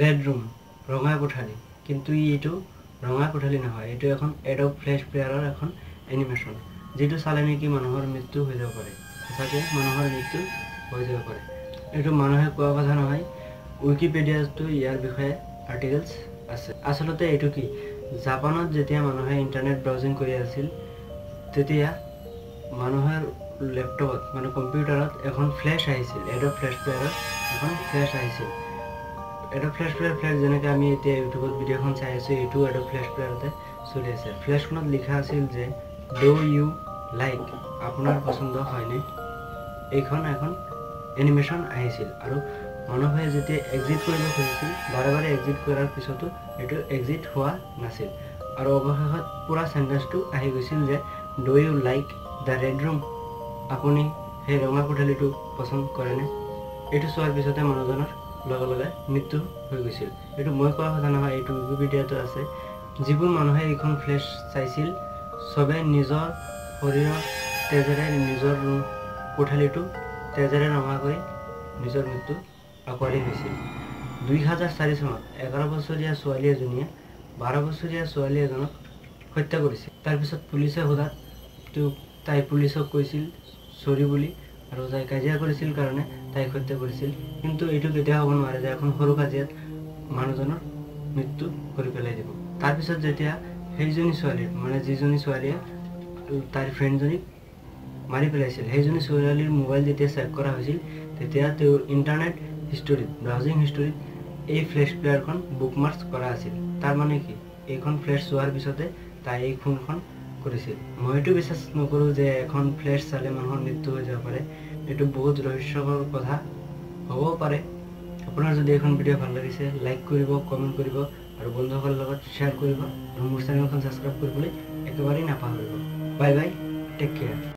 Red room ৰঙা কোঠালি, কিন্তু এইটো ৰঙা কোঠালি নহয়, এইটো এখন এডব ফ্লেশ প্লেয়াৰৰ এখন এনিমেশ্যন, যিটো চালে নেকি মানুহৰ মৃত্যু হৈ যাব পাৰে। সঁচাকৈ মানুহৰ মৃত্যু হৈ যাব পাৰে। এইটো মানুহে কোৱা কথা নহয়, উইকিপিডিয়াতো ইয়াৰ বিষয়ে আৰ্টিকেলছ আছে। আচলতে এইটো কি, জাপানত যেতিয়া মানুহে ইণ্টাৰনেট ব্ৰাউজিং কৰি আছিল, তেতিয়া মানুহৰ লেপটপত মানে কম্পিউটাৰত এখন ফ্লেছ আহিছিল, এডব ফ্লেছ প্লেয়াৰত এখন ফ্লেছ আহিছিল। এডব ফ্লেছ প্লেয়াৰ যেনেকৈ আমি এতিয়া ইউটিউবত ভিডিঅ'খন চাই আছোঁ, এইটো এডব ফ্লেছ প্লেয়াৰতে চলি আছে। ফ্লেছখনত লিখা আছিল যে ডু ইউ লাইক, আপোনাৰ পচন্দ হয়নে, এইখন এখন এনিমেশ্যন আহিছিল। আৰু মানুহে যেতিয়া এক্সিট কৰিব খুজিছিল, বাৰে বাৰে এক্সিট কৰাৰ পিছতো এইটো এক্সিট হোৱা নাছিল। আৰু অৱশেষত পূৰা চেণ্টেঞ্চটো আহি গৈছিল যে do you like the red room, আপুনি সেই ৰঙা কোঠালিটো পচন্দ কৰেনে। এইটো চোৱাৰ পিছতে মানুহজনৰ লগে লগে মৃত্যু হৈ গৈছিল। এইটো মই কোৱা কথা নহয়, এইটো উইকিপিডিয়াতো আছে। যিবোৰ মানুহে এইখন ফ্লেছ চাইছিল, চবে নিজৰ শৰীৰৰ তেজেৰে নিজৰ কোঠালিটো তেজেৰে ৰঙা কৰি নিজৰ মৃত্যু আঁকোৱালি লৈছিল। 2004 চনত 11 বছৰীয়া ছোৱালী এজনীয়ে 12 বছৰীয়া ছোৱালী এজনক হত্যা কৰিছিল। তাৰপিছত পুলিচে সোধাত তাই পুলিচক কৈছিল চৰি বুলি, আৰু তাই কাজিয়া কৰিছিল কাৰণে তাইক হত্যা কৰিছিল। কিন্তু এইটো কেতিয়া হ'ব নোৱাৰে যে এখন সৰু কাজিয়াত মানুহজনৰ মৃত্যু কৰি পেলাই দিব। তাৰপিছত যেতিয়া সেইজনী ছোৱালীৰ মানে যিজনী ছোৱালীয়ে তাইৰ ফ্ৰেণ্ডজনীক মাৰি পেলাইছিল, সেইজনী ছোৱালীৰ মোবাইল যেতিয়া চেক কৰা হৈছিল, তেতিয়া তেওঁৰ ইণ্টাৰনেট হিষ্টৰীত, ব্ৰাউজিং হিষ্টৰীত এই ফ্লেছ প্লেয়াৰখন বুকমাৰ্ক কৰা আছিল। তাৰমানে কি, এইখন ফ্লেছ চোৱাৰ পিছতে তাই এই খুনখন কৰিছিল। মইতো বিশ্বাস নকৰোঁ যে এখন ফ্লেছ চালে মানুহৰ মৃত্যু হৈ যাব পাৰে। এইটো বহুত ৰহস্যকৰ কথা হ'বও পাৰে। আপোনাৰ যদি এখন ভিডিঅ' ভাল লাগিছে, লাইক কৰিব, কমেণ্ট কৰিব, আৰু বন্ধুসকলৰ লগত শ্বেয়াৰ কৰিব, আৰু মোৰ চেনেলখন ছাবস্ক্ৰাইব কৰিবলৈ একেবাৰেই নাপাহৰিব। Bye bye, take care.